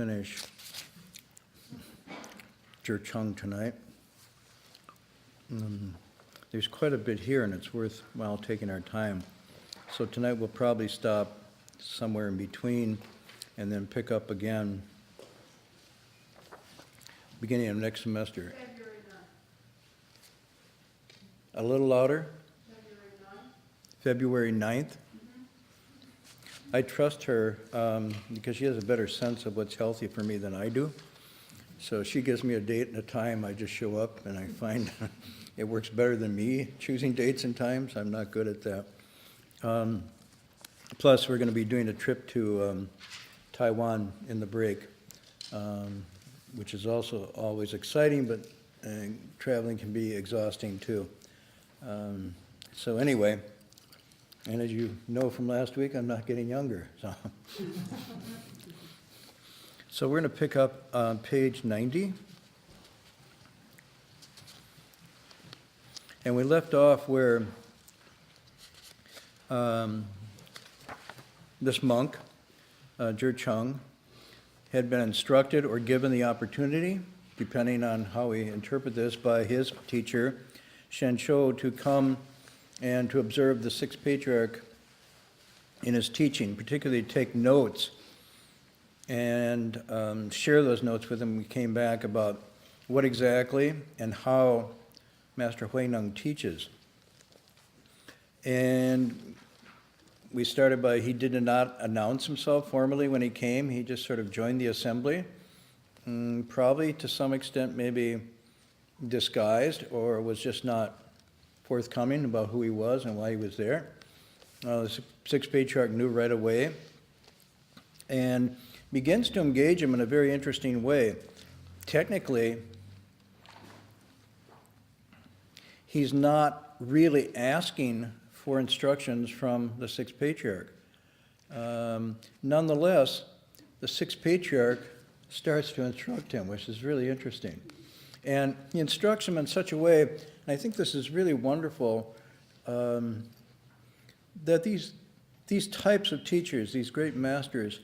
finish Chung tonight. There's quite a bit here, and it's worthwhile taking our time. So tonight we'll probably stop somewhere in between and then pick up again beginning of next semester. February 9th. A little louder? February 9th. February 9th. I trust her because she has a better sense of what's healthy for me than I do. So she gives me a date and a time, I just show up, and I find it works better than me choosing dates and times. I'm not good at that. Plus, we're going to be doing a trip to Taiwan in the break, which is also always exciting, but traveling can be exhausting too. So anyway, and as you know from last week, I'm not getting younger. So we're going to pick up on page 90. And we left off where this monk, Chung, had been instructed or given the opportunity, depending on how we interpret this, by his teacher, Shen Shou, to come and to observe the Sixth Patriarch in his teaching, particularly take notes and share those notes with him. We came back about what exactly and how Master Hui Neng teaches. And we started by, he did not announce himself formally when he came. He just sort of joined the assembly, probably to some extent maybe disguised, or was just not forthcoming about who he was and why he was there. The Sixth Patriarch knew right away and begins to engage him in a very interesting way. Technically, he's not really asking for instructions from the Sixth Patriarch. Nonetheless, the Sixth Patriarch starts to instruct him, which is really interesting. And he instructs him in such a way, and I think this is really wonderful, that these types of teachers, these great masters,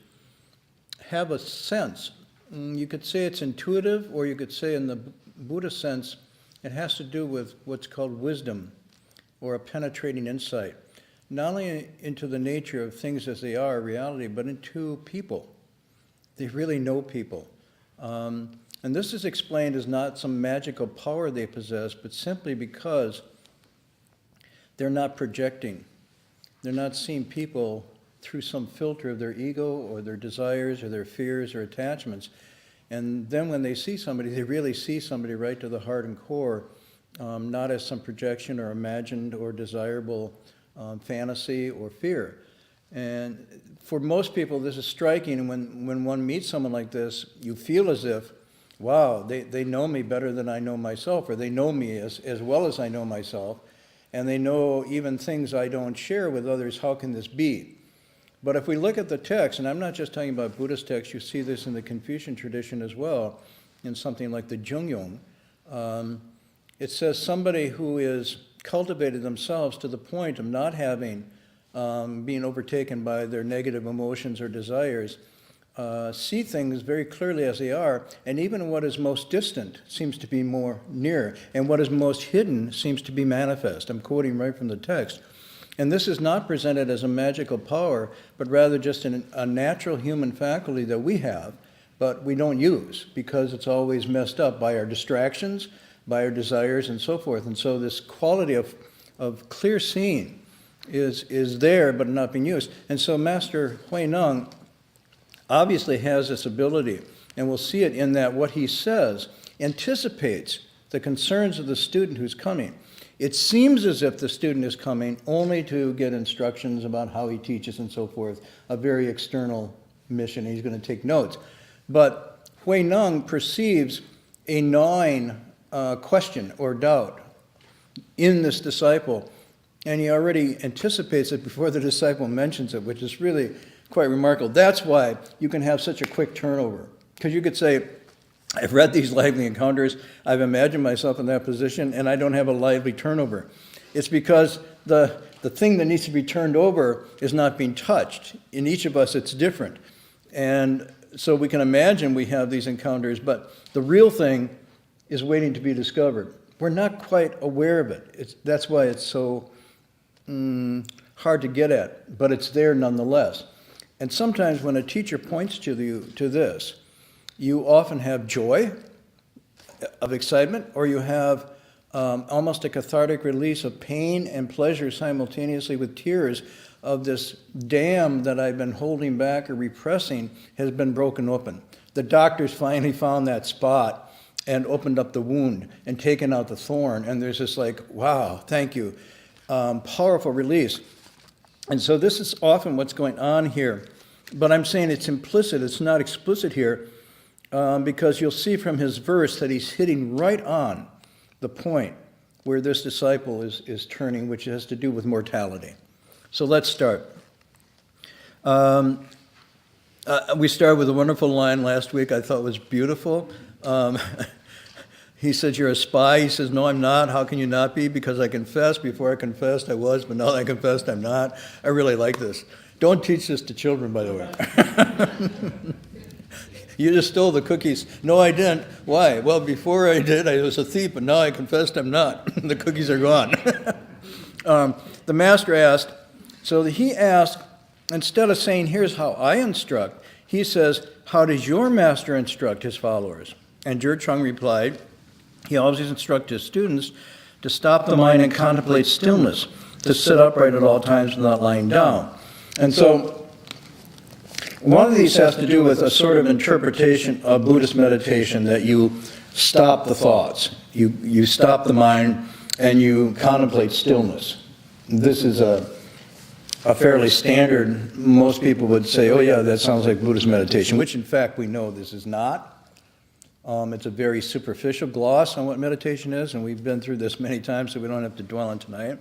have a sense. You could say it's intuitive, or you could say in the Buddhist sense, it has to do with what's called wisdom, or a penetrating insight, not only into the nature of things as they are, reality, but into people. They really know people. And this is explained as not some magical power they possess, but simply because they're not projecting. They're not seeing people through some filter of their ego or their desires or their fears or attachments. And then when they see somebody, they really see somebody right to the heart and core, not as some projection or imagined or desirable fantasy or fear. And for most people, this is striking. And when one meets someone like this, you feel as if, wow, they know me better than I know myself, or they know me as well as I know myself, and they know even things I don't share with others. How can this be? But if we look at the text, and I'm not just talking about Buddhist texts, you see this in the Confucian tradition as well, in something like the Jungyong. It says somebody who is cultivated themselves to the point of not having, being overtaken by their negative emotions or desires, see things very clearly as they are, and even what is most distant seems to be more near, and what is most hidden seems to be manifest. I'm quoting right from the text. And this is not presented as a magical power, but rather just a natural human faculty that we have, but we don't use because it's always messed up by our distractions, by our desires, and so forth. And so this quality of clear seeing is there, but not being used. And so Master Hui Neng obviously has this ability, and we'll see it in that what he says anticipates the concerns of the student who's coming. It seems as if the student is coming only to get instructions about how he teaches and so forth, a very external mission. He's going to take notes. But Hui Neng perceives a gnawing question or doubt in this disciple, and he already anticipates it before the disciple mentions it, which is really quite remarkable. That's why you can have such a quick turnover, because you could say, I've read these lively encounters, I've imagined myself in that position, and I don't have a lively turnover. It's because the thing that needs to be turned over is not being touched. In each of us, it's different. And so we can imagine we have these encounters, but the real thing is waiting to be discovered. We're not quite aware of it. That's why it's so hard to get at, but it's there nonetheless. And sometimes when a teacher points to this, you often have joy of excitement, or you have almost a cathartic release of pain and pleasure simultaneously with tears of this dam that I've been holding back or repressing has been broken open. The doctors finally found that spot and opened up the wound and taken out the thorn, and there's this like, wow, thank you, powerful release. And so this is often what's going on here. But I'm saying it's implicit, it's not explicit here, because you'll see from his verse that he's hitting right on the point where this disciple is turning, which has to do with mortality. So let's start. We started with a wonderful line last week I thought was beautiful. He says, you're a spy. He says, no, I'm not. How can you not be? Because I confessed. Before I confessed, I was, but now that I confessed, I'm not. I really like this. Don't teach this to children, by the way. You just stole the cookies. No, I didn't. Why? Well, before I did, I was a thief, but now I confessed I'm not. The cookies are gone. The master asked, so he asked, instead of saying, here's how I instruct, he says, how does your master instruct his followers? And Jer Chung replied, he always instructs his students to stop the mind and contemplate stillness, to sit upright at all times without lying down. And so one of these has to do with a sort of interpretation of Buddhist meditation, that you stop the thoughts, you stop the mind, and you contemplate stillness. This is a fairly standard, most people would say, oh yeah, that sounds like Buddhist meditation, which in fact we know this is not. It's a very superficial gloss on what meditation is, and we've been through this many times, so we don't have to dwell on tonight.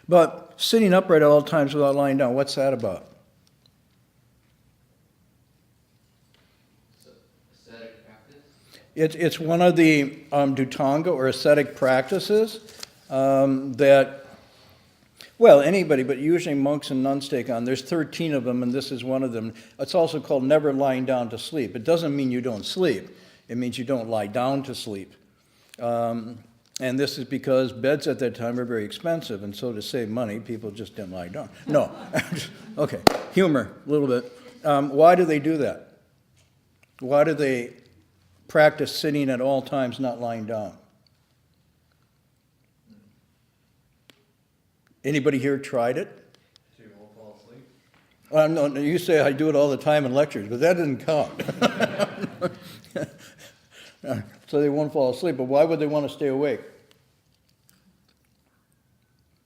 But sitting upright at all times without lying down, what's that about? Ascetic practice? It's one of the Dhutanga or ascetic practices that, well, anybody, but usually monks and nuns take on. There's 13 of them, and this is one of them. It's also called never lying down to sleep. It doesn't mean you don't sleep. It means you don't lie down to sleep. And this is because beds at that time are very expensive, and so to save money, people just didn't lie down. No. Okay, humor, a little bit. Why do they do that? Why do they practice sitting at all times, not lying down? Anybody here tried it? So you won't fall asleep? No, you say I do it all the time in lectures, but that didn't count. So they won't fall asleep, but why would they want to stay awake?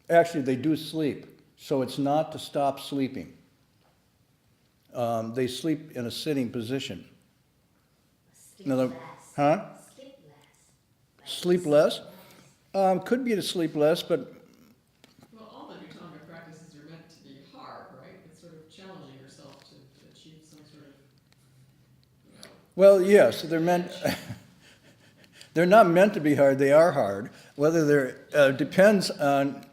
Actually, they do sleep, so it's not to stop sleeping. They sleep in a sitting position. Sleep less. Huh? Sleep less. Sleep less? Could be to sleep less, but Well, all the Dhutanga practices are meant to be hard, right? It's sort of challenging yourself to achieve some sort of, well, yes, they're meant. They're not meant to be hard. They are hard. Whether they're depends on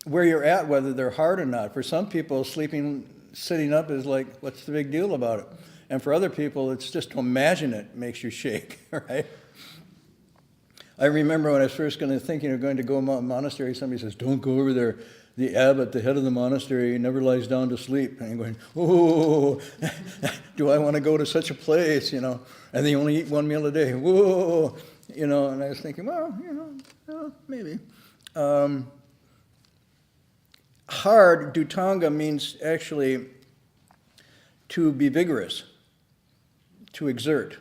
where you're at, whether they're hard or not. For some people, sitting up is like, what's the big deal about it? And for other people, it's just to imagine it makes you shake, right? I remember when I was first thinking of going to go to a monastery, somebody says, don't go over there. The abbot, the head of the monastery, never lies down to sleep. And I'm going, oh, do I want to go to such a place, And they only eat one meal a day. Whoa, and I was thinking, well, maybe. Hard, Dhutanga, means actually to be vigorous, to exert.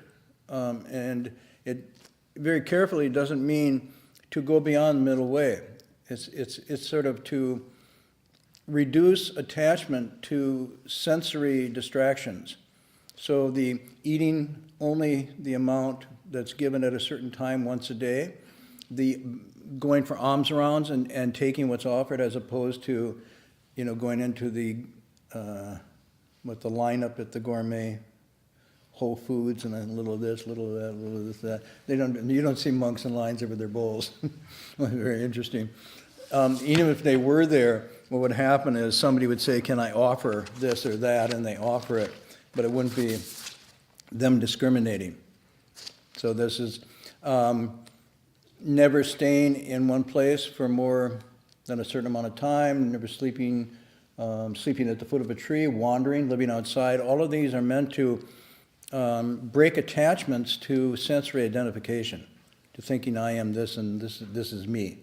And it very carefully doesn't mean to go beyond the middle way. It's sort of to reduce attachment to sensory distractions. So the eating only the amount that's given at a certain time once a day, the going for alms rounds and taking what's offered as opposed to, going into the lineup at the gourmet Whole Foods and then a little of this, little of that, little of this, that. You don't see monks in lines over their bowls. Very interesting. Even if they were there, what would happen is somebody would say, can I offer this or that? And they offer it, but it wouldn't be them discriminating. So this is never staying in one place for more than a certain amount of time, never sleeping at the foot of a tree, wandering, living outside. All of these are meant to break attachments to sensory identification, to thinking I am this and this is me.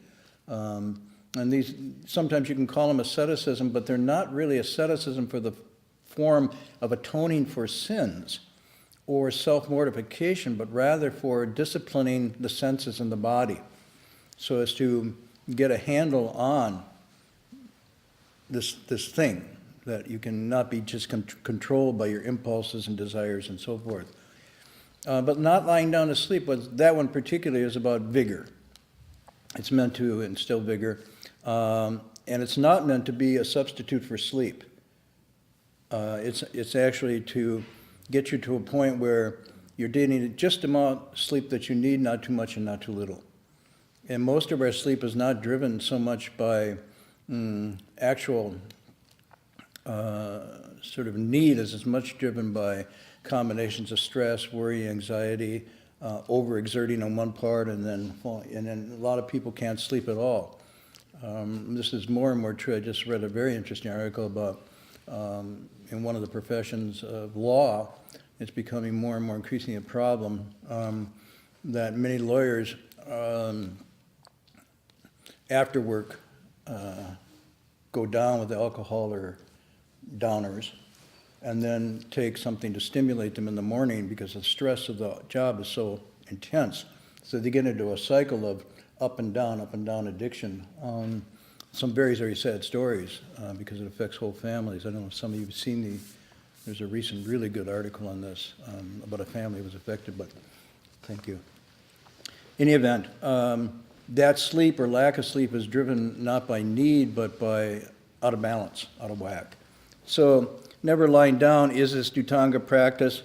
And these, sometimes you can call them asceticism, but they're not really asceticism for the form of atoning for sins or self-mortification, but rather for disciplining the senses and the body so as to get a handle on this thing, that you cannot be just controlled by your impulses and desires and so forth. But not lying down to sleep, that one particularly is about vigor. It's meant to instill vigor, and it's not meant to be a substitute for sleep. It's actually to get you to a point where you're getting just the amount of sleep that you need, not too much and not too little. And most of our sleep is not driven so much by actual sort of need as it's much driven by combinations of stress, worry, anxiety, overexerting on one part, and then a lot of people can't sleep at all. This is more and more true. I just read a very interesting article about in one of the professions of law, it's becoming more and more increasingly a problem that many lawyers after work go down with alcohol or downers and then take something to stimulate them in the morning because the stress of the job is so intense. So they get into a cycle of up and down addiction. Some very, very sad stories because it affects whole families. I don't know if some of you have seen there's a recent really good article on this about a family that was affected, but thank you. In any event, that sleep or lack of sleep is driven not by need, but by out of balance, out of whack. So never lying down is this Dhutanga practice.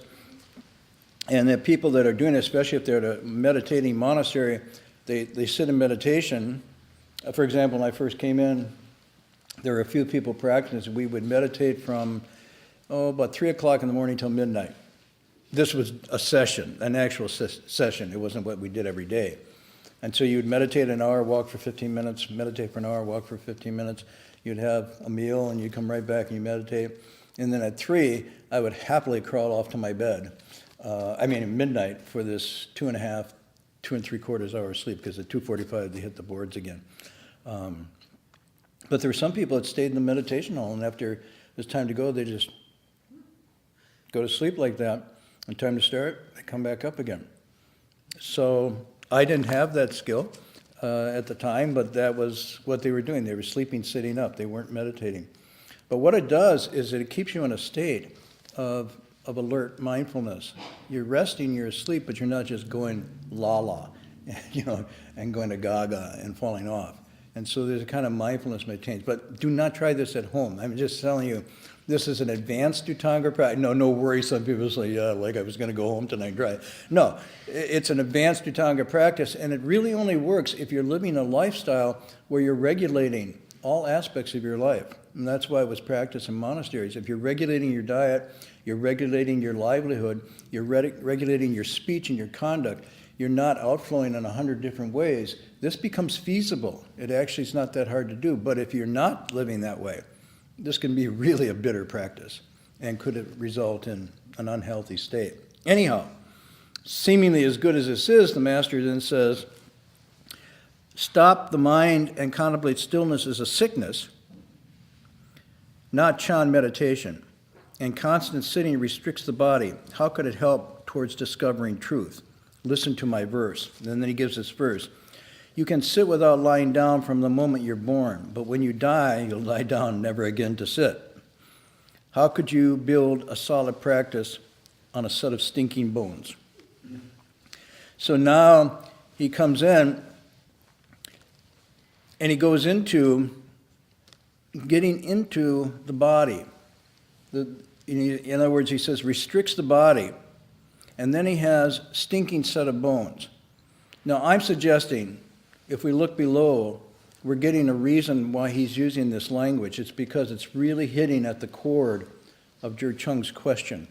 And the people that are doing it, especially if they're at a meditating monastery, they sit in meditation. For example, when I first came in, there were a few people practicing. We would meditate from about 3 o'clock in the morning till midnight. This was a session, an actual session. It wasn't what we did every day. And so you'd meditate an hour, walk for 15 minutes, meditate for an hour, walk for 15 minutes. You'd have a meal and you'd come right back and you meditate. And then at 3, I would happily crawl off to my bed. At midnight for this 2.5, 2 3/4 hours sleep, because at 2:45 they hit the boards again. But there were some people that stayed in the meditation hall, and after it was time to go, they just go to sleep like that. And time to start, they come back up again. So I didn't have that skill at the time, but that was what they were doing. They were sleeping sitting up. They weren't meditating. But what it does is that it keeps you in a state of alert mindfulness. You're resting, you're asleep, but you're not just going la-la, and going to gaga and falling off. And so there's a kind of mindfulness maintained. But do not try this at home. I'm just telling you, this is an advanced Dhutanga practice. No worry. Some people say, yeah, like I was going to go home tonight and try it. No, it's an advanced Dhutanga practice, and it really only works if you're living a lifestyle where you're regulating all aspects of your life. And that's why it was practiced in monasteries. If you're regulating your diet, you're regulating your livelihood, you're regulating your speech and your conduct, you're not outflowing in 100 different ways, this becomes feasible. It actually is not that hard to do. But if you're not living that way, this can be really a bitter practice and could result in an unhealthy state. Anyhow, seemingly as good as this is, the master then says, stop the mind and contemplate stillness as a sickness, not Chan meditation. And constant sitting restricts the body. How could it help towards discovering truth? Listen to my verse. And then he gives this verse. You can sit without lying down from the moment you're born, but when you die, you'll lie down never again to sit. How could you build a solid practice on a set of stinking bones? So now he comes in and he goes getting into the body. In other words, he says, restricts the body, and then he has stinking set of bones. Now, I'm suggesting, if we look below, we're getting a reason why he's using this language. It's because it's really hitting at the chord of Jer Chung's question.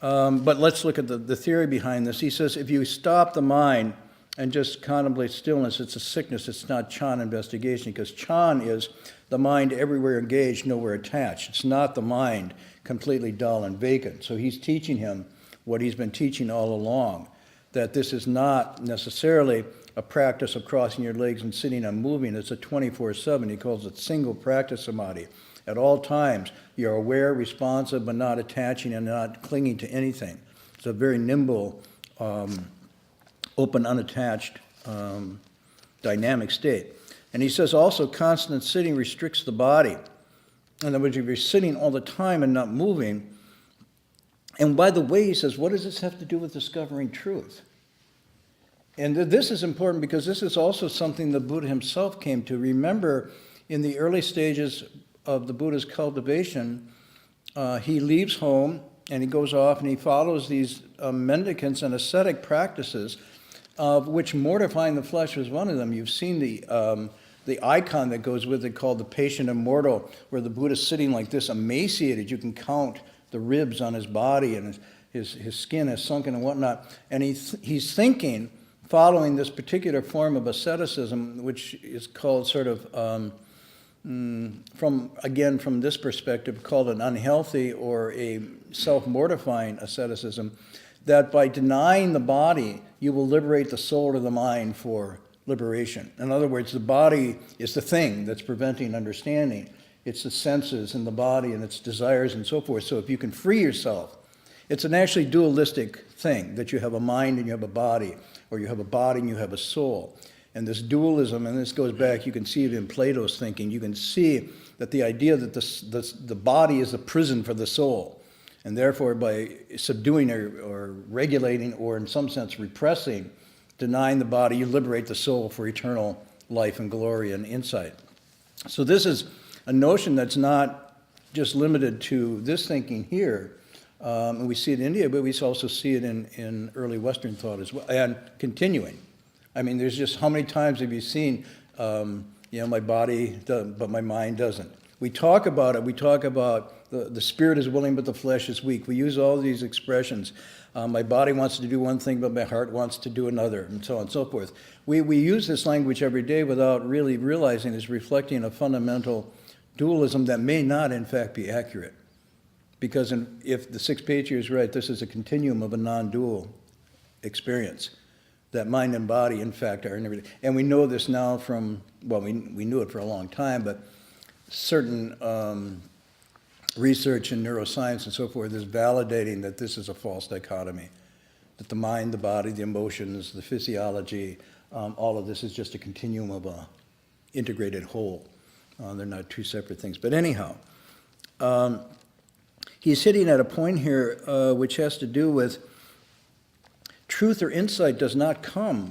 But let's look at the theory behind this. He says if you stop the mind and just contemplate stillness, it's a sickness. It's not Chan investigation, because Chan is the mind everywhere engaged, nowhere attached. It's not the mind completely dull and vacant. So he's teaching him what he's been teaching all along, that this is not necessarily a practice of crossing your legs and sitting and moving. It's a 24/7. He calls it single practice samadhi. At all times, you're aware, responsive, but not attaching and not clinging to anything. It's a very nimble, open, unattached, dynamic state. And he says also constant sitting restricts the body. In other words, if you're sitting all the time and not moving, and by the way, he says, what does this have to do with discovering truth? And this is important because this is also something the Buddha himself came to. Remember, in the early stages of the Buddha's cultivation, he leaves home and he goes off and he follows these mendicants and ascetic practices, of which mortifying the flesh was one of them. You've seen the icon that goes with it called the patient immortal, where the Buddha's sitting like this, emaciated. You can count the ribs on his body and his skin is sunken and whatnot. And he's thinking, following this particular form of asceticism, which is called sort of, from this perspective, called an unhealthy or a self-mortifying asceticism, that by denying the body, you will liberate the soul or the mind for liberation. In other words, the body is the thing that's preventing understanding. It's the senses and the body and its desires and so forth. So if you can free yourself, it's an actually dualistic thing, that you have a mind and you have a body, or you have a body and you have a soul. And this dualism, and this goes back, you can see it in Plato's thinking, you can see that the idea that the body is a prison for the soul, and therefore by subduing or regulating, or in some sense repressing, denying the body, you liberate the soul for eternal life and glory and insight. So this is a notion that's not just limited to this thinking here, and we see it in India, but we also see it in early Western thought as well, and continuing. I mean, there's just, how many times have you seen, my body does, but my mind doesn't. We talk about it. We talk about the spirit is willing, but the flesh is weak. We use all these expressions. My body wants to do one thing, but my heart wants to do another, and so on and so forth. We use this language every day without really realizing it's reflecting a fundamental dualism that may not, in fact, be accurate. Because if the Sixth Patriarch is right, this is a continuum of a non-dual experience, that mind and body, in fact, are in everything. And we know this now from, well, we knew it for a long time, but certain research in neuroscience and so forth is validating that this is a false dichotomy, that the mind, the body, the emotions, the physiology, all of this is just a continuum of a integrated whole. They're not two separate things. But anyhow, he's hitting at a point here which has to do with truth or insight does not come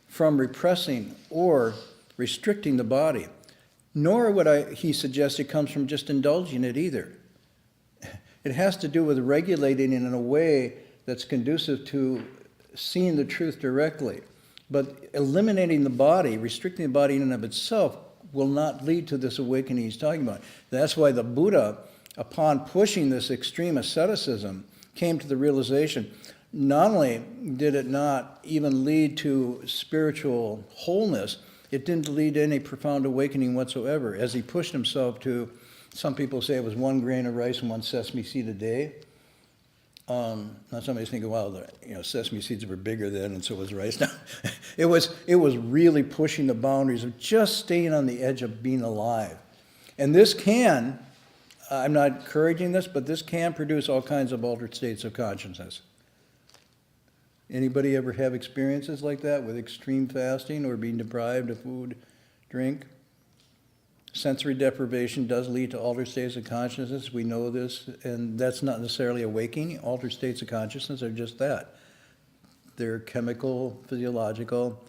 from repressing or restricting the body, nor would he suggest it comes from just indulging it either. It has to do with regulating it in a way that's conducive to seeing the truth directly. But eliminating the body, restricting the body in and of itself, will not lead to this awakening he's talking about. That's why the Buddha, upon pushing this extreme asceticism, came to the realization, not only did it not even lead to spiritual wholeness, it didn't lead to any profound awakening whatsoever. As he pushed himself to, some people say it was 1 grain of rice and 1 sesame seed a day. Now somebody's thinking, well, sesame seeds were bigger then, and so was rice. Now, it was really pushing the boundaries of just staying on the edge of being alive. And this can, I'm not encouraging this, but this can produce all kinds of altered states of consciousness. Anybody ever have experiences like that with extreme fasting or being deprived of food, drink? Sensory deprivation does lead to altered states of consciousness. We know this, and that's not necessarily awakening. Altered states of consciousness are just that. They're chemical, physiological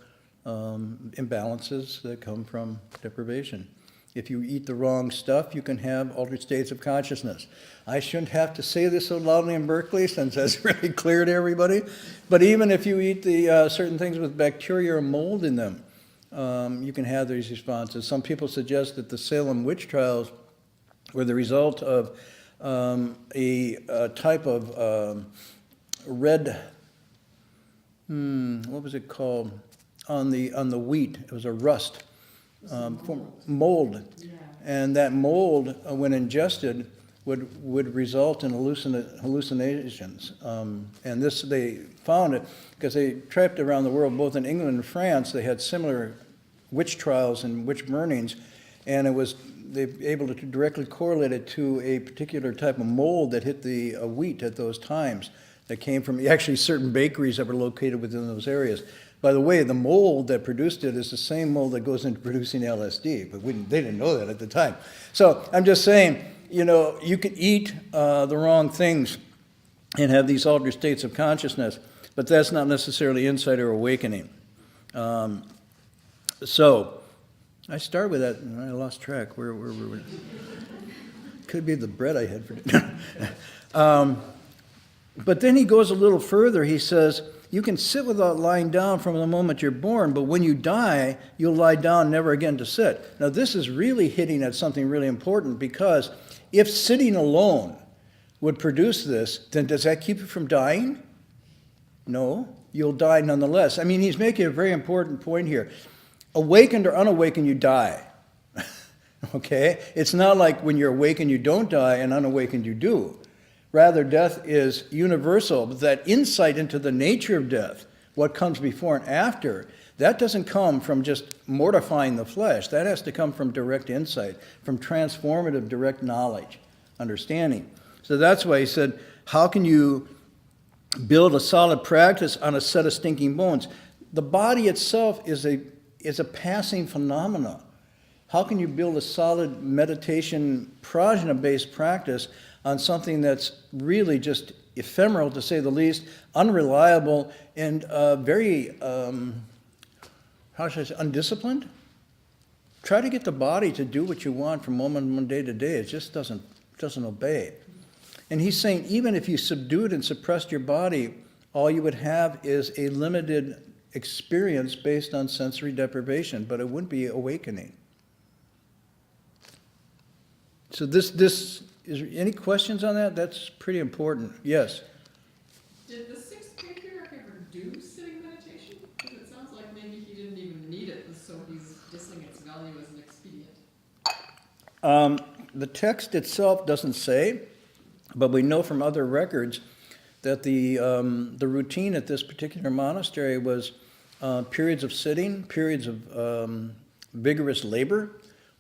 imbalances that come from deprivation. If you eat the wrong stuff, you can have altered states of consciousness. I shouldn't have to say this so loudly in Berkeley, since that's really clear to everybody. But even if you eat the certain things with bacteria or mold in them, you can have these responses. Some people suggest that the Salem witch trials were the result of a type of red, what was it called, on the wheat. It was a rust, mold. Yeah. And that mold, when ingested, would result in hallucinations. And this, they found it because they trapped around the world, both in England and France. They had similar witch trials and witch burnings, and they were able to directly correlate it to a particular type of mold that hit the wheat at those times. That came from actually certain bakeries that were located within those areas. By the way, the mold that produced it is the same mold that goes into producing LSD, but they didn't know that at the time. So I'm just saying, you could eat the wrong things and have these altered states of consciousness, but that's not necessarily insight or awakening. So I started with that, and I lost track. Where were we? Could be the bread I had for dinner. But then he goes a little further. He says, you can sit without lying down from the moment you're born, but when you die, you'll lie down never again to sit. Now, this is really hitting at something really important, because if sitting alone would produce this, then does that keep you from dying? No, you'll die nonetheless. I mean, he's making a very important point here. Awakened or unawakened, you die. Okay? It's not like when you're awakened, you don't die, and unawakened, you do. Rather, death is universal, but that insight into the nature of death, what comes before and after, that doesn't come from just mortifying the flesh. That has to come from direct insight, from transformative direct knowledge, understanding. So that's why he said, how can you build a solid practice on a set of stinking bones? The body itself is a passing phenomena. How can you build a solid meditation, prajna-based practice on something that's really just ephemeral, to say the least, unreliable, and very, how should I say, undisciplined? Try to get the body to do what you want from moment to day to day. It just doesn't obey. And he's saying, even if you subdued and suppressed your body, all you would have is a limited experience based on sensory deprivation, but it wouldn't be awakening. So is any questions on that? That's pretty important. Yes? Did the Sixth Patriarch ever do sitting meditation? Because it sounds like maybe he didn't even need it, and so he's dissing its value as an expedient. The text itself doesn't say, but we know from other records that the routine at this particular monastery was periods of sitting, periods of vigorous labor,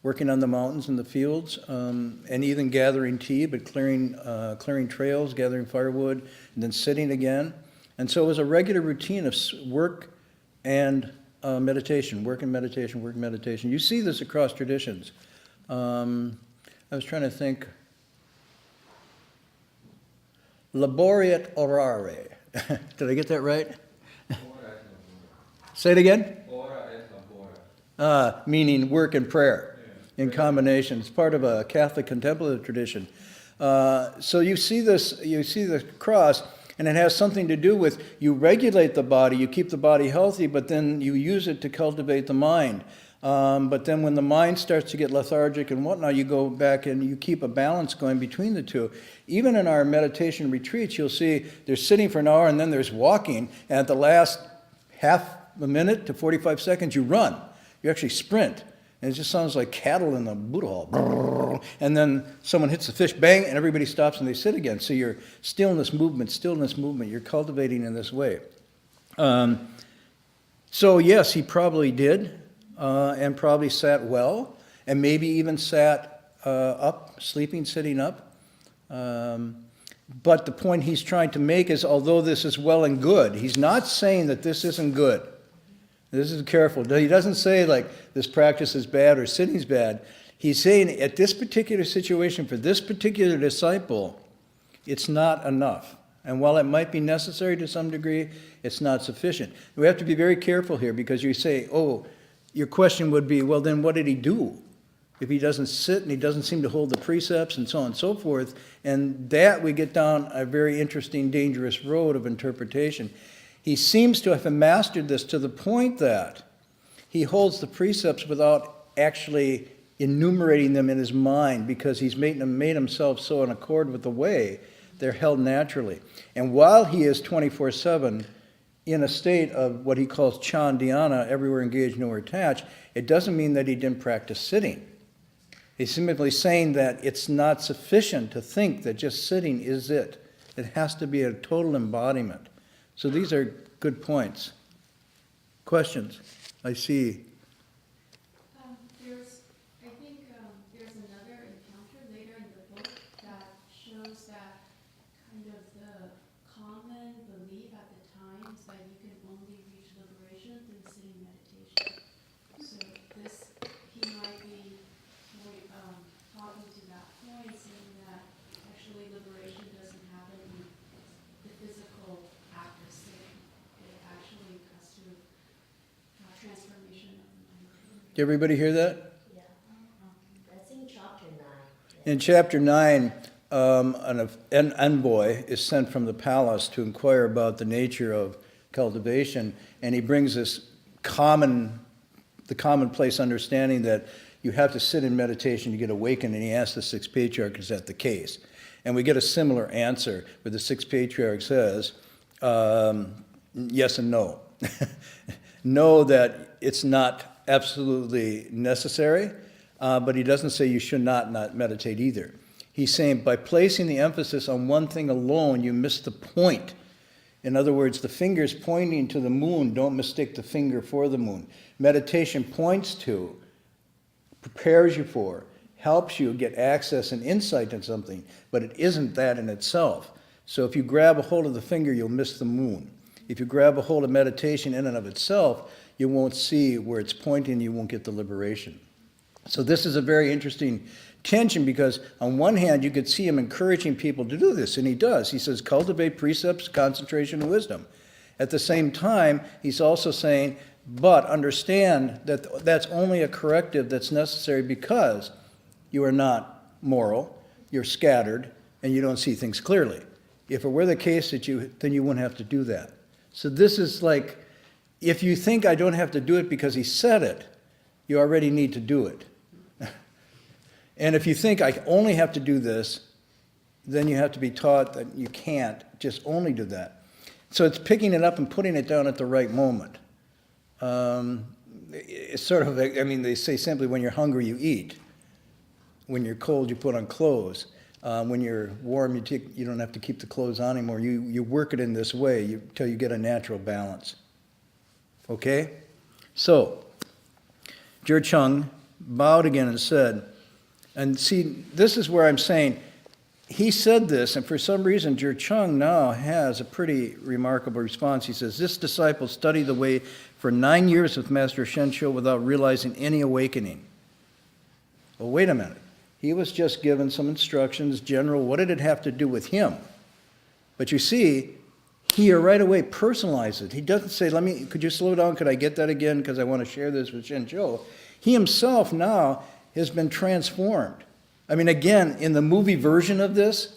working on the mountains and the fields, and even gathering tea, but clearing trails, gathering firewood, and then sitting again. And so it was a regular routine of work and meditation, work and meditation, work and meditation. You see this across traditions. I was trying to think. Laboriat orare. Did I get that right? Say it again? Meaning work and prayer in combination. It's part of a Catholic contemplative tradition. So you see the cross, and it has something to do with you regulate the body, you keep the body healthy, but then you use it to cultivate the mind. But then when the mind starts to get lethargic and whatnot, you go back and you keep a balance going between the two. Even in our meditation retreats, you'll see there's sitting for an hour and then there's walking, and at the last half a minute to 45 seconds, you run. You actually sprint. And it just sounds like cattle in the Buddha hall. And then someone hits the fish, bang, and everybody stops and they sit again. So you're still in this movement, you're cultivating in this way. So yes, he probably did, and probably sat well, and maybe even sat up, sleeping, sitting up. But the point he's trying to make is, although this is well and good, he's not saying that this isn't good. This is careful. He doesn't say like this practice is bad or sitting's bad. He's saying at this particular situation, for this particular disciple, it's not enough. And while it might be necessary to some degree, it's not sufficient. We have to be very careful here, because you say, oh, your question would be, well, then what did he do? If he doesn't sit and he doesn't seem to hold the precepts and so on and so forth, and that we get down a very interesting, dangerous road of interpretation. He seems to have mastered this to the point that he holds the precepts without actually, enumerating them in his mind because he's made himself so in accord with the way, they're held naturally. And while he is 24/7 in a state of what he calls chandhyana, everywhere engaged, nowhere attached, it doesn't mean that he didn't practice sitting. He's simply saying that it's not sufficient to think that just sitting is it. It has to be a total embodiment. So these are good points. Questions? I see. There's another encounter later in the book that shows that kind of the common belief at the time is that you can only reach liberation through sitting meditation. So he might be talking to that point, saying that actually liberation doesn't happen in the physical act of sitting. It actually has to transformation of the mind. Did everybody hear that? Yeah. That's in chapter 9. In chapter 9, an envoy is sent from the palace to inquire about the nature of cultivation, and he brings this the commonplace understanding that you have to sit in meditation to get awakened, and he asks the Sixth Patriarch, is that the case? And we get a similar answer where the Sixth Patriarch says, yes and no. No, that it's not absolutely necessary, but he doesn't say you should not meditate either. He's saying by placing the emphasis on one thing alone, you miss the point. In other words, the finger's pointing to the moon. Don't mistake the finger for the moon. Meditation points to, prepares you for, helps you get access and insight into something, but it isn't that in itself. So if you grab a hold of the finger, you'll miss the moon. If you grab a hold of meditation in and of itself, you won't see where it's pointing, you won't get the liberation. So this is a very interesting tension because on one hand, you could see him encouraging people to do this, and he does. He says, cultivate precepts, concentration, and wisdom. At the same time, he's also saying, but understand that that's only a corrective that's necessary because you are not moral, you're scattered, and you don't see things clearly. If it were the case then you wouldn't have to do that. So this is like, if you think I don't have to do it because he said it, you already need to do it. And if you think I only have to do this, then you have to be taught that you can't just only do that. So it's picking it up and putting it down at the right moment. It's sort of, they say simply, when you're hungry, you eat. When you're cold, you put on clothes. When you're warm, you don't have to keep the clothes on anymore. You work it in this way until you get a natural balance. Okay? So, Jer Chung bowed again and said, and see, this is where I'm saying, he said this, and for some reason, Jer Chung now has a pretty remarkable response. He says, this disciple studied the way for 9 years with Master Shensho without realizing any awakening. Well, wait a minute. He was just given some instructions, general. What did it have to do with him? But you see, he right away personalizes it. He doesn't say, could you slow down? Could I get that again? Because I want to share this with Shensho. He himself now has been transformed. Again, in the movie version of this,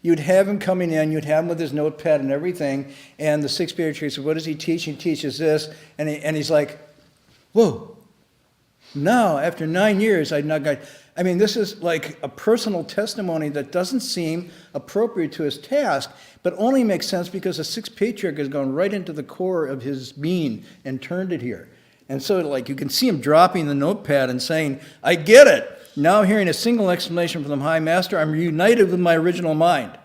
you'd have him coming in, you'd have him with his notepad and everything, and the Sixth Patriarch says, what does he teach? He teaches this, and he's like, whoa, now, after 9 years, this is like a personal testimony that doesn't seem appropriate to his task, but only makes sense because the Sixth Patriarch has gone right into the core of his being and turned it here. And so, you can see him dropping the notepad and saying, I get it. Now hearing a single explanation from the High Master, I'm reunited with my original mind.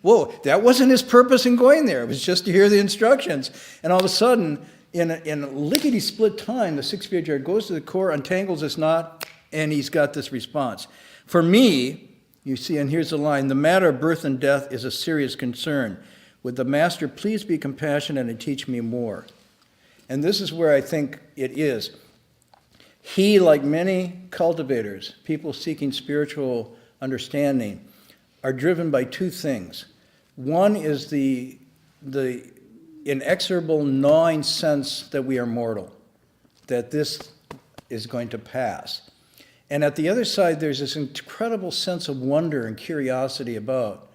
Whoa, that wasn't his purpose in going there. It was just to hear the instructions. And all of a sudden, in a lickety-split time, the Sixth Patriarch goes to the core, untangles this knot, and he's got this response. For me, you see, and here's the line, the matter of birth and death is a serious concern. Would the Master please be compassionate and teach me more? And this is where I think it is. He, like many cultivators, people seeking spiritual understanding, are driven by two things. One is the inexorable gnawing sense that we are mortal, that this is going to pass. And at the other side, there's this incredible sense of wonder and curiosity about,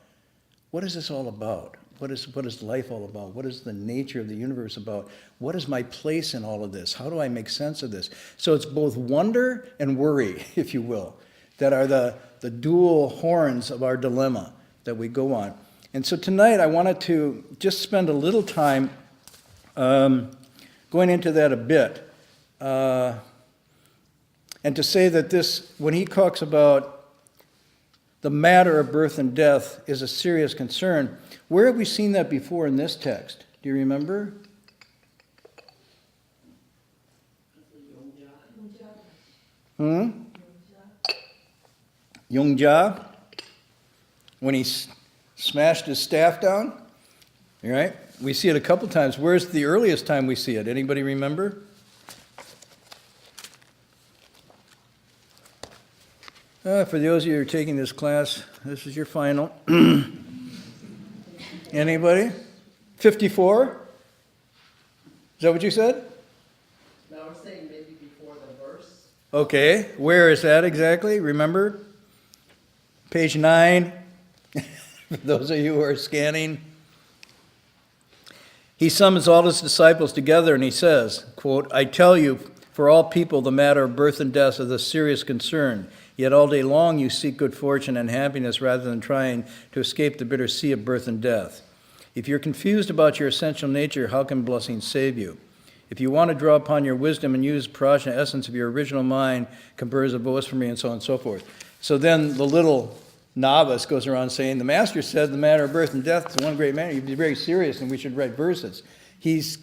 what is this all about? What is life all about? What is the nature of the universe about? What is my place in all of this? How do I make sense of this? So it's both wonder and worry, if you will, that are the dual horns of our dilemma that we go on. And so tonight I wanted to just spend a little time going into that a bit. And to say that this, when he talks about the matter of birth and death is a serious concern, where have we seen that before in this text? Do you remember? Yongja, when he smashed his staff down, all right? We see it a couple times. Where's the earliest time we see it? Anybody remember? For those of you who are taking this class, this is your final. Anybody? 54? Is that what you said? No, we're saying maybe before the verse. Okay, where is that exactly? Remember? Page 9. For those of you who are scanning. He summons all his disciples together and he says, quote, "I tell you, for all people the matter of birth and death is a serious concern. Yet all day long you seek good fortune and happiness rather than trying to escape the bitter sea of birth and death. If you're confused about your essential nature, how can blessings save you? If you want to draw upon your wisdom and use prajna, essence of your original mind, compose a voice for me," and so on and so forth. So then the little novice goes around saying, the master said the matter of birth and death is one great matter. You'd be very serious and we should write verses. He's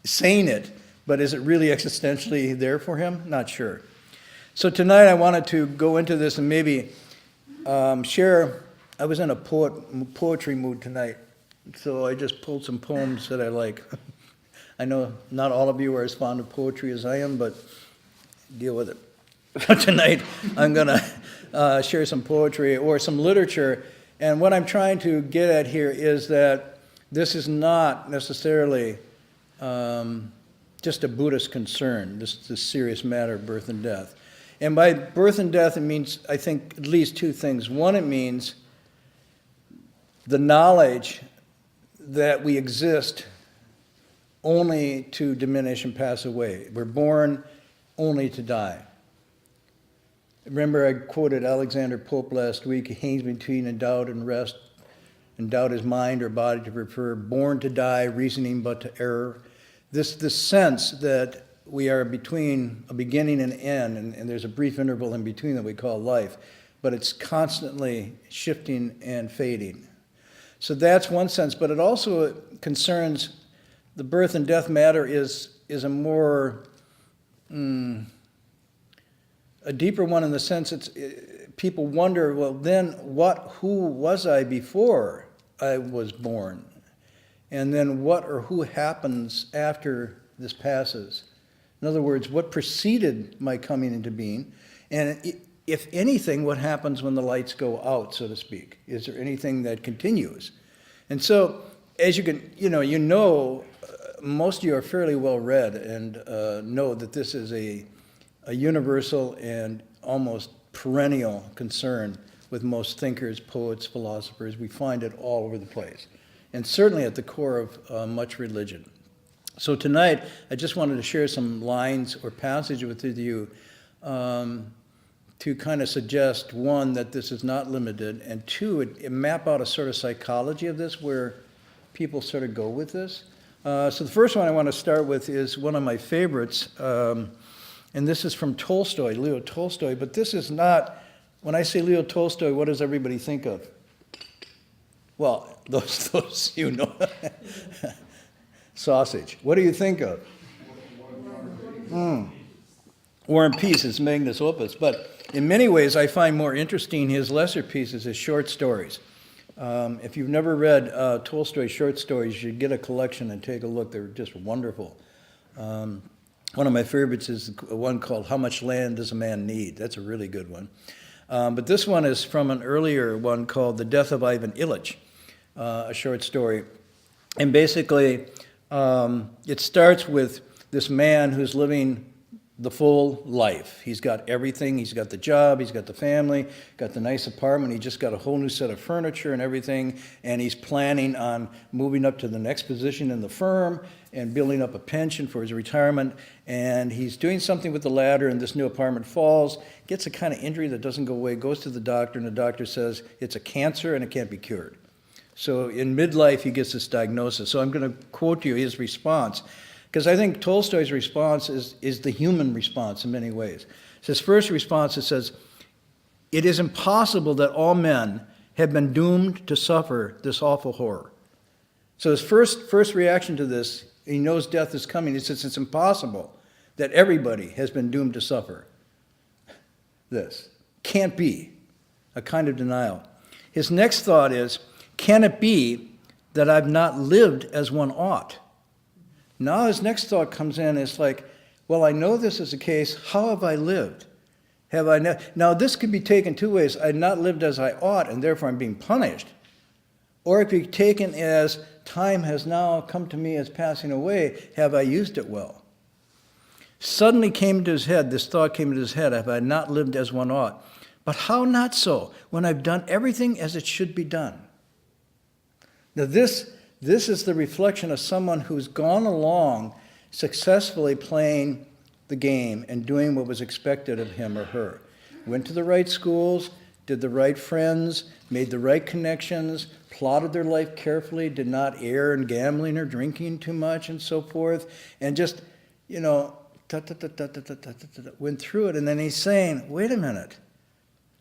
saying it, but is it really existentially there for him? Not sure. So tonight I wanted to go into this and maybe share. I was in a poetry mood tonight, so I just pulled some poems that I like. I know not all of you are as fond of poetry as I am, but deal with it. Tonight I'm going to share some poetry or some literature, and what I'm trying to get at here is that this is not necessarily just a Buddhist concern, this serious matter of birth and death. And by birth and death, it means, I think, at least two things. One, it means the knowledge that we exist only to diminish and pass away. We're born only to die. Remember, I quoted Alexander Pope last week. He hangs between doubt and rest, and doubt is mind or body to prefer, born to die, reasoning but to error. This sense that we are between a beginning and end, and there's a brief interval in between that we call life, but it's constantly shifting and fading. So that's one sense, but it also concerns the birth and death matter is a more, a deeper one in the sense people wonder, well then who was I before I was born? And then what or who happens after this passes? In other words, what preceded my coming into being? And if anything, what happens when the lights go out, so to speak? Is there anything that continues? And so, as you can, most of you are fairly well read and know that this is a universal and almost perennial concern with most thinkers, poets, philosophers. We find it all over the place, and certainly at the core of much religion. So tonight, I just wanted to share some lines or passages with you to kind of suggest, one, that this is not limited, and two, it map out a sort of psychology of this where people sort of go with this. So the first one I want to start with is one of my favorites, and this is from Tolstoy, Leo Tolstoy, but this is not, when I say Leo Tolstoy, what does everybody think of? Well, those you know. Sausage. What do you think of? War and Peace is magnus opus. But in many ways, I find more interesting his lesser pieces, his short stories. If you've never read Tolstoy's short stories, you should get a collection and take a look. They're just wonderful. One of my favorites is one called How Much Land Does a Man Need? That's a really good one. But this one is from an earlier one called The Death of Ivan Ilyich, a short story. And basically, it starts with this man who's living the full life. He's got everything. He's got the job, he's got the family, got the nice apartment. He just got a whole new set of furniture and everything, and he's planning on moving up to the next position in the firm and building up a pension for his retirement. And he's doing something with the ladder, and this new apartment falls, gets a kind of injury that doesn't go away, goes to the doctor, and the doctor says it's a cancer and it can't be cured. So in midlife, he gets this diagnosis. So I'm going to quote you his response, because I think Tolstoy's response is the human response in many ways. His first response, it says, "It is impossible that all men have been doomed to suffer this awful horror." So his first reaction to this, he knows death is coming. He says it's impossible that everybody has been doomed to suffer this. Can't be. A kind of denial. His next thought is, can it be that I've not lived as one ought? Now his next thought comes in, it's like, well, I know this is the case. How have I lived? Have I now this could be taken two ways. I've not lived as I ought, and therefore I'm being punished. Or it could be taken as time has now come to me as passing away. Have I used it well? Suddenly came into his head, this thought came into his head, have I not lived as one ought? But how not so, when I've done everything as it should be done? Now this is the reflection of someone who's gone along successfully playing the game and doing what was expected of him or her. Went to the right schools, did the right friends, made the right connections, plotted their life carefully, did not err in gambling or drinking too much and so forth, and just, went through it. And then he's saying, wait a minute,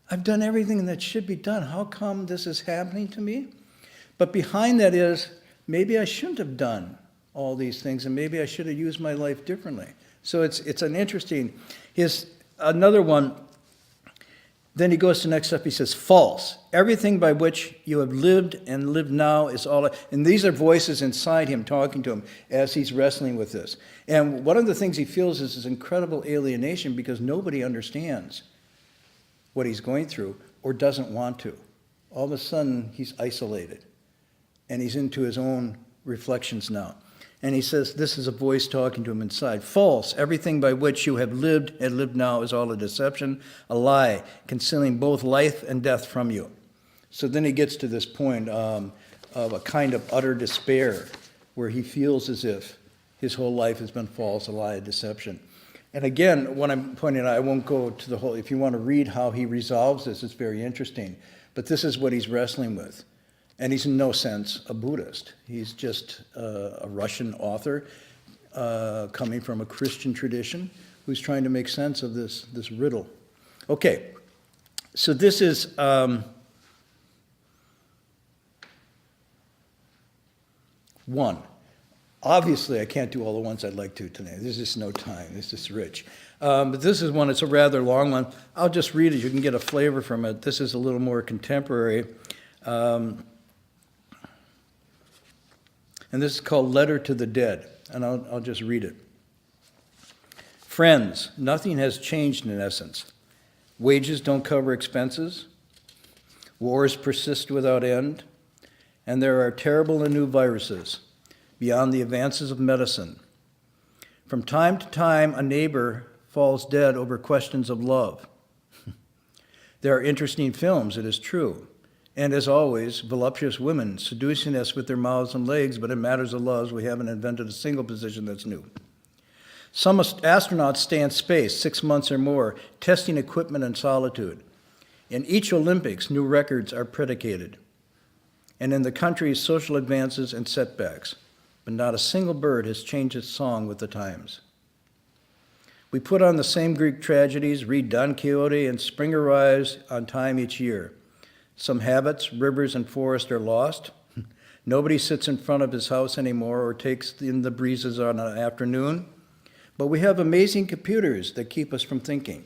I've done everything that should be done. How come this is happening to me? But behind that is, maybe I shouldn't have done all these things, and maybe I should have used my life differently. So it's an interesting, another one, then he goes to the next step, he says, false. Everything by which you have lived and live now is all, and these are voices inside him talking to him as he's wrestling with this. And one of the things he feels is this incredible alienation because nobody understands what he's going through or doesn't want to. All of a sudden, he's isolated. And he's into his own reflections now. And he says, this is a voice talking to him inside. False, everything by which you have lived and live now is all a deception, a lie, concealing both life and death from you. So then he gets to this point of a kind of utter despair, where he feels as if his whole life has been false, a lie, a deception. And again, what I'm pointing out, I won't go to the whole, if you want to read how he resolves this, it's very interesting. But this is what he's wrestling with. And he's in no sense a Buddhist. He's just a Russian author coming from a Christian tradition who's trying to make sense of this riddle. Okay, so this is one. Obviously, I can't do all the ones I'd like to today. There's just no time. It's just rich. But this is one, it's a rather long one. I'll just read it. You can get a flavor from it. This is a little more contemporary. And this is called Letter to the Dead, and I'll just read it. Friends, nothing has changed in essence. Wages don't cover expenses. Wars persist without end. And there are terrible and new viruses beyond the advances of medicine. From time to time, a neighbor falls dead over questions of love. There are interesting films, it is true. And as always, voluptuous women seducing us with their mouths and legs, but in matters of love, we haven't invented a single position that's new. Some astronauts stay in space 6 months or more, testing equipment in solitude. In each Olympics, new records are predicated. And in the country's social advances and setbacks, but not a single bird has changed its song with the times. We put on the same Greek tragedies, read Don Quixote, and spring arrives on time each year. Some habits, rivers, and forests are lost. Nobody sits in front of his house anymore or takes in the breezes on an afternoon. But we have amazing computers that keep us from thinking.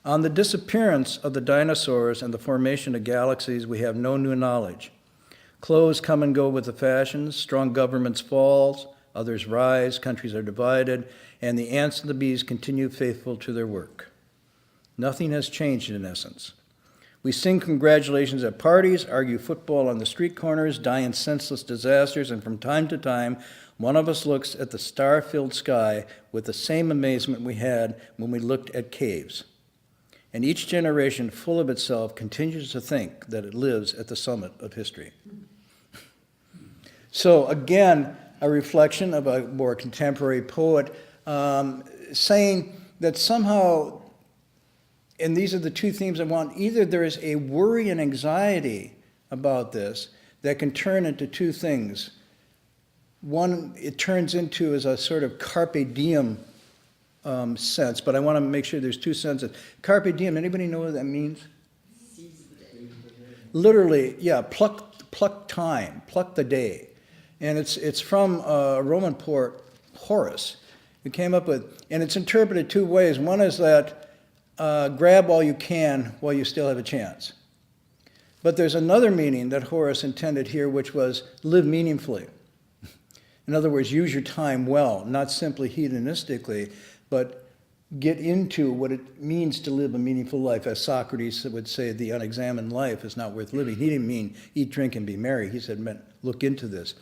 On the disappearance of the dinosaurs and the formation of galaxies, we have no new knowledge. Clothes come and go with the fashions, strong governments fall, others rise, countries are divided, and the ants and the bees continue faithful to their work. Nothing has changed in essence. We sing congratulations at parties, argue football on the street corners, die in senseless disasters, and from time to time, one of us looks at the star-filled sky with the same amazement we had when we looked at caves. And each generation, full of itself, continues to think that it lives at the summit of history. So again, a reflection of a more contemporary poet saying that somehow, and these are the two themes I want, either there is a worry and anxiety about this that can turn into two things. One, it turns into as a sort of carpe diem sense, but I want to make sure there's two senses. Carpe diem, anybody know what that means? Seize the day. Literally, yeah, pluck time, pluck the day. And it's from a Roman poet, Horace, who came up with, and it's interpreted two ways. One is that grab all you can while you still have a chance. But there's another meaning that Horace intended here, which was live meaningfully. In other words, use your time well, not simply hedonistically, but get into what it means to live a meaningful life. As Socrates would say, the unexamined life is not worth living. He didn't mean eat, drink, and be merry. He said, look into this.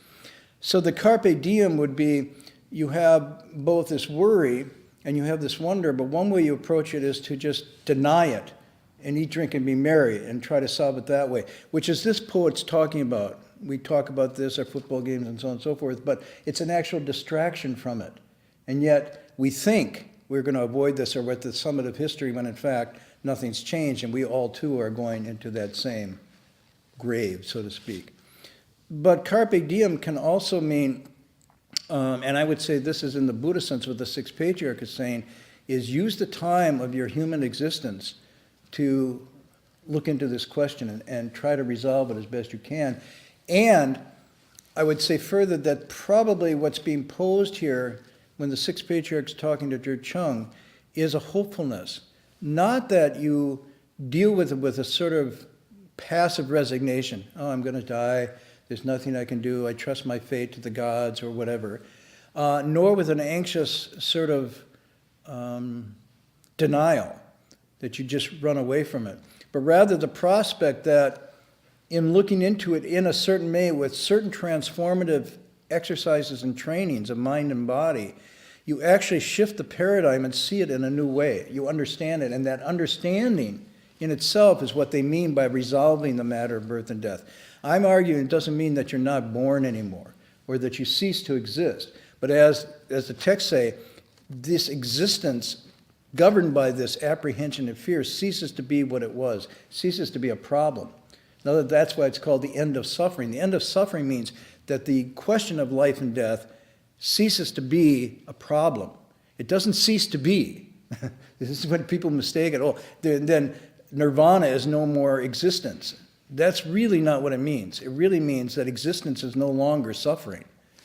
So the carpe diem would be, you have both this worry and you have this wonder, but one way you approach it is to just deny it and eat, drink, and be merry and try to solve it that way, which is this poet's talking about. We talk about this, our football games and so on and so forth, but it's an actual distraction from it. And yet we think we're going to avoid this or we're at the summit of history when in fact nothing's changed and we all too are going into that same grave, so to speak. But carpe diem can also mean, and I would say this is in the Buddhist sense what the Sixth Patriarch is saying, is use the time of your human existence to look into this question and try to resolve it as best you can. And I would say further that probably what's being posed here when the Sixth Patriarch's talking to Zhi Chung is a hopefulness. Not that you deal with it with a sort of passive resignation. Oh, I'm going to die. There's nothing I can do. I trust my fate to the gods or whatever. Nor with an anxious sort of denial that you just run away from it. But rather the prospect that in looking into it in a certain way with certain transformative exercises and trainings of mind and body, you actually shift the paradigm and see it in a new way. You understand it, and that understanding in itself is what they mean by resolving the matter of birth and death. I'm arguing it doesn't mean that you're not born anymore or that you cease to exist. But as the texts say, this existence governed by this apprehension and fear ceases to be what it was, ceases to be a problem. Now that's why it's called the end of suffering. The end of suffering means that the question of life and death ceases to be a problem. It doesn't cease to be. This is when people mistake it. Oh, then nirvana is no more existence. That's really not what it means. It really means that existence is no longer suffering.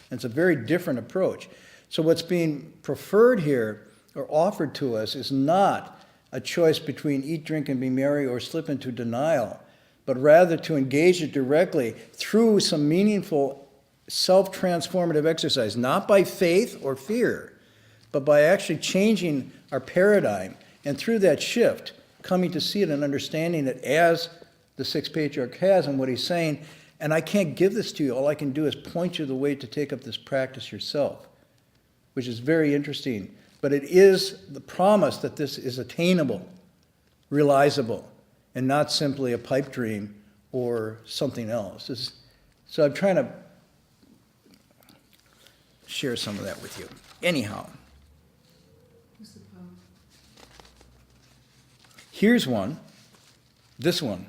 And it's a very different approach. So what's being preferred here or offered to us is not a choice between eat, drink, and be merry or slip into denial, but rather to engage it directly through some meaningful self-transformative exercise, not by faith or fear, but by actually changing our paradigm, and through that shift, coming to see it and understanding it as the Sixth Patriarch has and what he's saying. And I can't give this to you. All I can do is point you the way to take up this practice yourself, which is very interesting. But it is the promise that this is attainable, realizable, and not simply a pipe dream or something else. So I'm trying to share some of that with you. Anyhow, Who's the poem? here's one. This one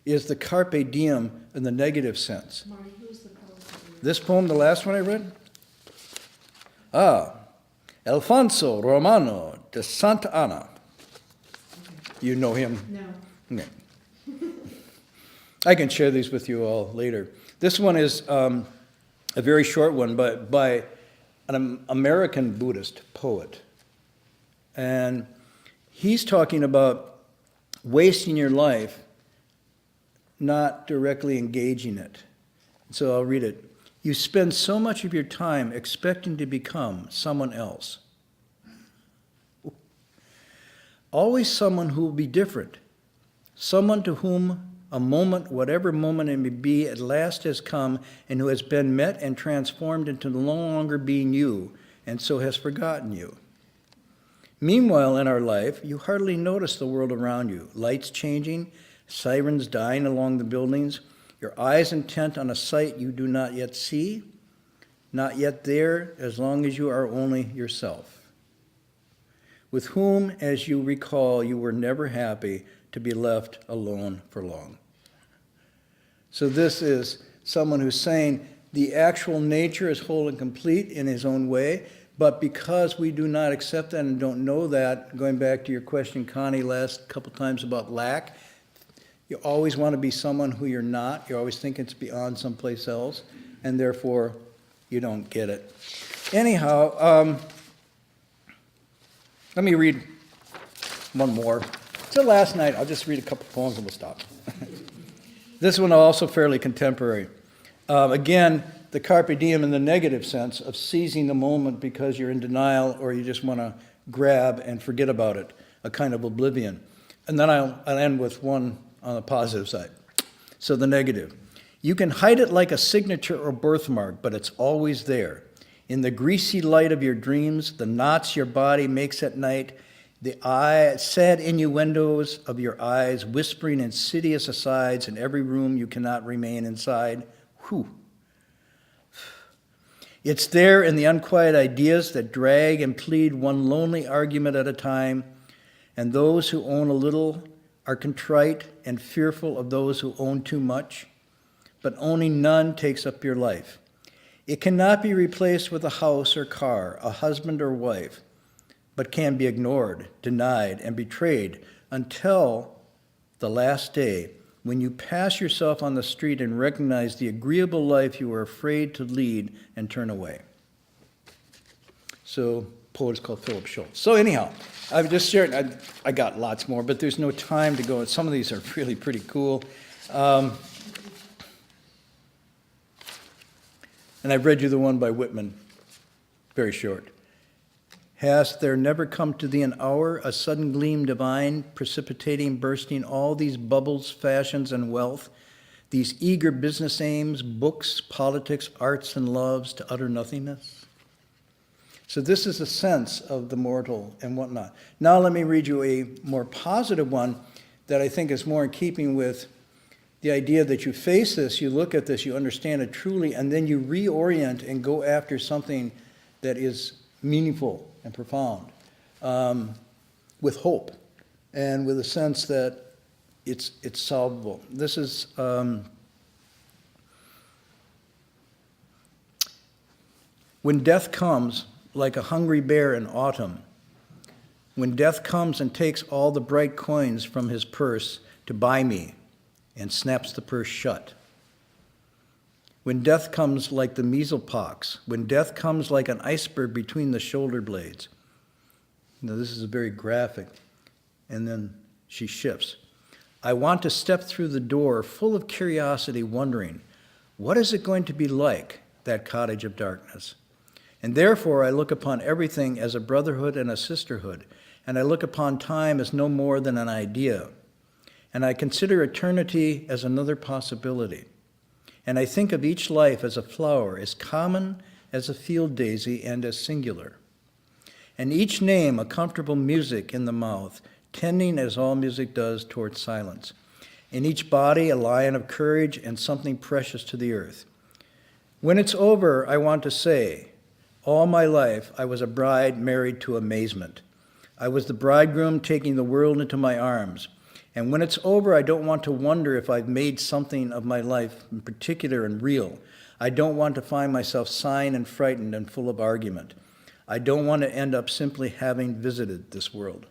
is the carpe diem in the negative sense. Marty, who's the poet that you read? This poem, the last one I read? Alfonso Romano de Santa Anna. You know him? No. Okay. I can share these with you all later. This one is a very short one by an American Buddhist poet. And he's talking about wasting your life, not directly engaging it. So I'll read it. You spend so much of your time expecting to become someone else. Always someone who will be different, someone to whom a moment, whatever moment it may be, at last has come, and who has been met and transformed into no longer being you, and so has forgotten you. Meanwhile, in our life, you hardly notice the world around you. Lights changing, sirens dying along the buildings, your eyes intent on a sight you do not yet see, not yet there, as long as you are only yourself, with whom, as you recall, you were never happy to be left alone for long. So this is someone who's saying the actual nature is whole and complete in his own way, but because we do not accept that and don't know that, going back to your question, Connie, last couple times about lack, you always want to be someone who you're not. You always think it's beyond someplace else, and therefore you don't get it. Anyhow, let me read one more. So last night, I'll just read a couple poems and we'll stop. This one also fairly contemporary. Again, the carpe diem in the negative sense of seizing the moment because you're in denial or you just want to grab and forget about it, a kind of oblivion. And then I'll end with one on the positive side. So the negative. You can hide it like a signature or birthmark, but it's always there. In the greasy light of your dreams, the knots your body makes at night, the sad innuendos of your eyes, whispering insidious asides in every room you cannot remain inside. Whew. It's there in the unquiet ideas that drag and plead one lonely argument at a time, and those who own a little are contrite and fearful of those who own too much, but owning none takes up your life. It cannot be replaced with a house or car, a husband or wife, but can be ignored, denied, and betrayed until the last day when you pass yourself on the street and recognize the agreeable life you were afraid to lead and turn away. So, poet is called Philip Schultz. So anyhow, I've just shared, I got lots more, but there's no time to go. Some of these are really pretty cool. And I've read you the one by Whitman, very short. Hast there never come to thee an hour, a sudden gleam divine, precipitating, bursting all these bubbles, fashions, and wealth, these eager business aims, books, politics, arts, and loves to utter nothingness? So this is a sense of the mortal and whatnot. Now let me read you a more positive one that I think is more in keeping with the idea that you face this, you look at this, you understand it truly, and then you reorient and go after something that is meaningful and profound, with hope and with a sense that it's solvable. This is when death comes like a hungry bear in autumn, when death comes and takes all the bright coins from his purse to buy me and snaps the purse shut. When death comes like the measles pox, when death comes like an iceberg between the shoulder blades. Now this is very graphic. And then she shifts. I want to step through the door full of curiosity, wondering, what is it going to be like, that cottage of darkness? And therefore I look upon everything as a brotherhood and a sisterhood, and I look upon time as no more than an idea. And I consider eternity as another possibility. And I think of each life as a flower, as common as a field daisy and as singular. And each name a comfortable music in the mouth, tending as all music does towards silence. In each body a lion of courage and something precious to the earth. When it's over, I want to say, all my life I was a bride married to amazement. I was the bridegroom taking the world into my arms. And when it's over, I don't want to wonder if I've made something of my life in particular and real. I don't want to find myself sighing and frightened and full of argument. I don't want to end up simply having visited this world.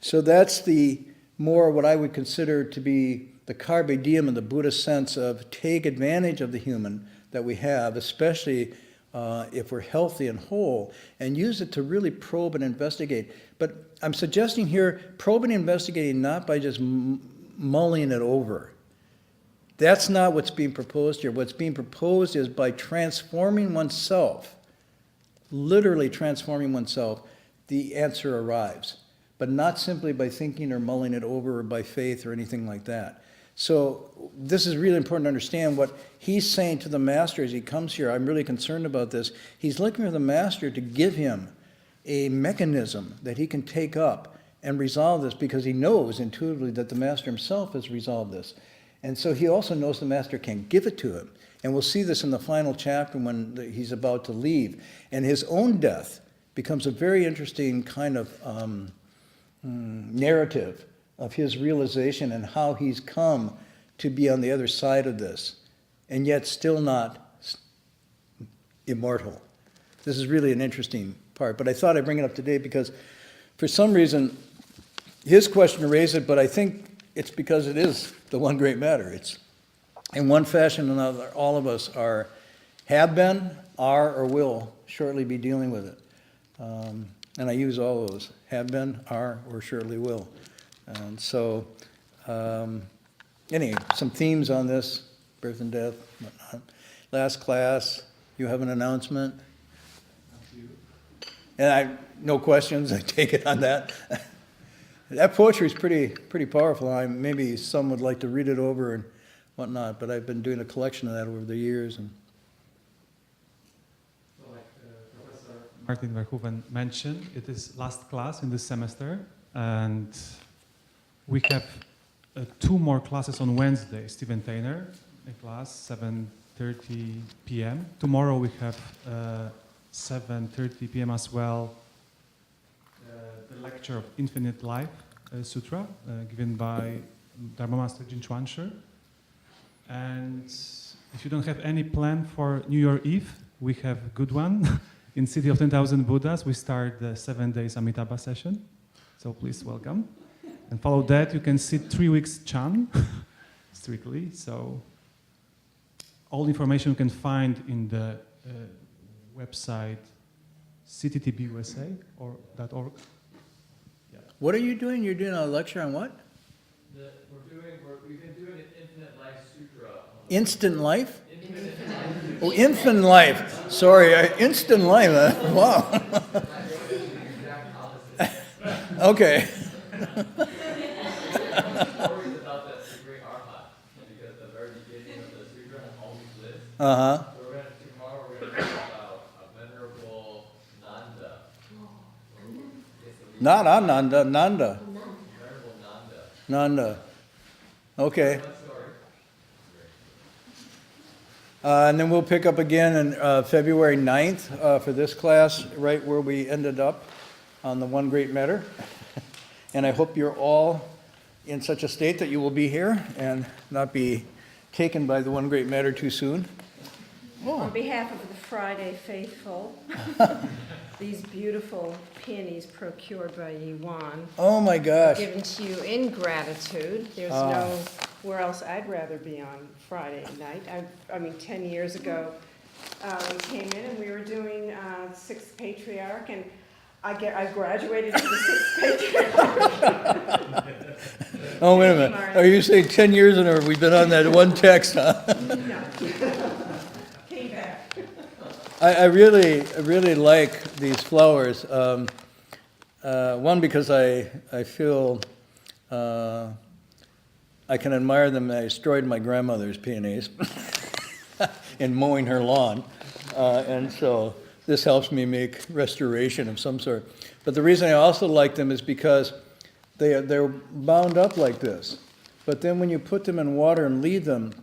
So that's the more what I would consider to be the carpe diem in the Buddhist sense of take advantage of the human that we have, especially if we're healthy and whole, and use it to really probe and investigate. But I'm suggesting here, probing and investigating not by just mulling it over. That's not what's being proposed here. What's being proposed is by transforming oneself, literally transforming oneself, the answer arrives. but not simply by thinking or mulling it over or by faith or anything like that. So this is really important to understand what he's saying to the master as he comes here. I'm really concerned about this. He's looking for the master to give him a mechanism that he can take up and resolve this, because he knows intuitively that the master himself has resolved this. And so he also knows the master can give it to him. And we'll see this in the final chapter when he's about to leave. And his own death becomes a very interesting kind of narrative of his realization and how he's come to be on the other side of this, and yet still not immortal. This is really an interesting part, but I thought I'd bring it up today because for some reason his question raised it, but I think it's because it is the one great matter. It's in one fashion or another, all of us have been, are, or will shortly be dealing with it. And I use all of those, have been, are, or surely will. And so, anyway, some themes on this, birth and death, whatnot. Last class, you have an announcement? And no questions, I take it on that. That poetry is pretty powerful. Maybe some would like to read it over and whatnot, but I've been doing a collection of that over the years. And So like Professor Martin Verhoeven mentioned, it is last class in this semester, and we have 2 more classes on Wednesday. Stephen Tainer, a class, 7:30 p.m. Tomorrow we have 7:30 p.m. as well, the lecture of Infinite Life Sutra, given by Dharma Master Jin Chuansher. And if you don't have any plan for New Year Eve, we have a good one. In City of 10,000 Buddhas, we start the 7 days Amitabha session. So please welcome. And follow that, you can sit 3 weeks Chan, strictly. So all information you can find in the website cttbusa.org. Yeah. what are you doing? You're doing a lecture on what? We've been doing an Infinite Life Sutra. Instant life? Infinite Life. Oh, infant life. Sorry, instant life. Wow. The exact opposite. Okay. The story is about the great arhat, because the very beginning of the sutra has all these lists. Uh-huh. So tomorrow we're going to talk about a venerable Nanda. Not Ananda, Nanda. Venerable Nanda. Nanda. Okay. One story. And then we'll pick up again on February 9th for this class, right where we ended up on the One Great Matter. And I hope you're all in such a state that you will be here and not be taken by the One Great Matter too soon. On behalf of the Friday faithful, these beautiful peonies procured by Yuan, Oh my gosh. given to you in gratitude. There's nowhere else I'd rather be on Friday night. I mean, 10 years ago, we came in and we were doing Sixth Patriarch, and I graduated to the Sixth Patriarch. Oh, wait a minute. Are you saying 10 years and we've been on that one text, huh? No. Came back. I really like these flowers. One, because I feel I can admire them. I destroyed my grandmother's peonies in mowing her lawn. And so this helps me make restoration of some sort. But the reason I also like them is because they're bound up like this. But then when you put them in water and leave them,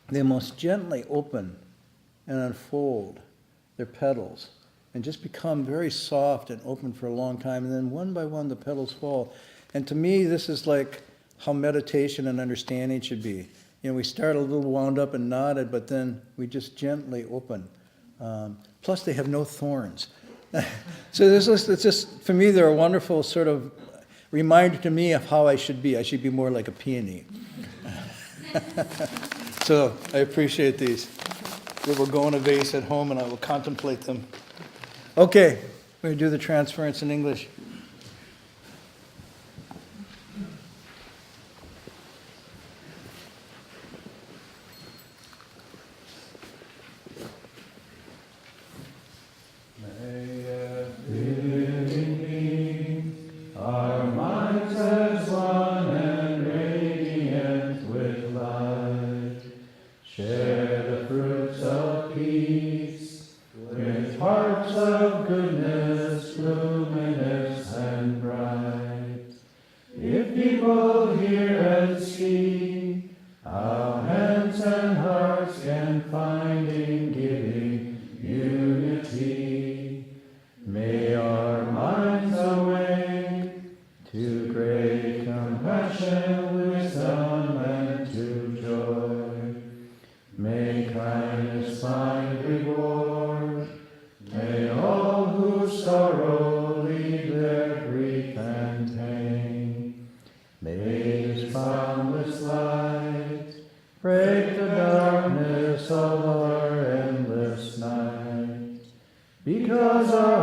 they most gently open and unfold their petals and just become very soft and open for a long time. And then one by one, the petals fall. And to me, this is like how meditation and understanding should be. You know, we start a little wound up and knotted, but then we just gently open. Plus, they have no thorns. So it's just, for me, they're a wonderful sort of reminder to me of how I should be. I should be more like a peony. So I appreciate these. They will go in a vase at home and I will contemplate them. Okay, we're going to do the transference in English. Our hearts of goodness, luminous and bright. If people hear and see how hands and hearts can find in giving unity, may our minds awake to great compassion, wisdom, and to joy. May kindness find reward. May all who sorrow leave their grief and pain. May His boundless light break the darkness of our endless night. Because our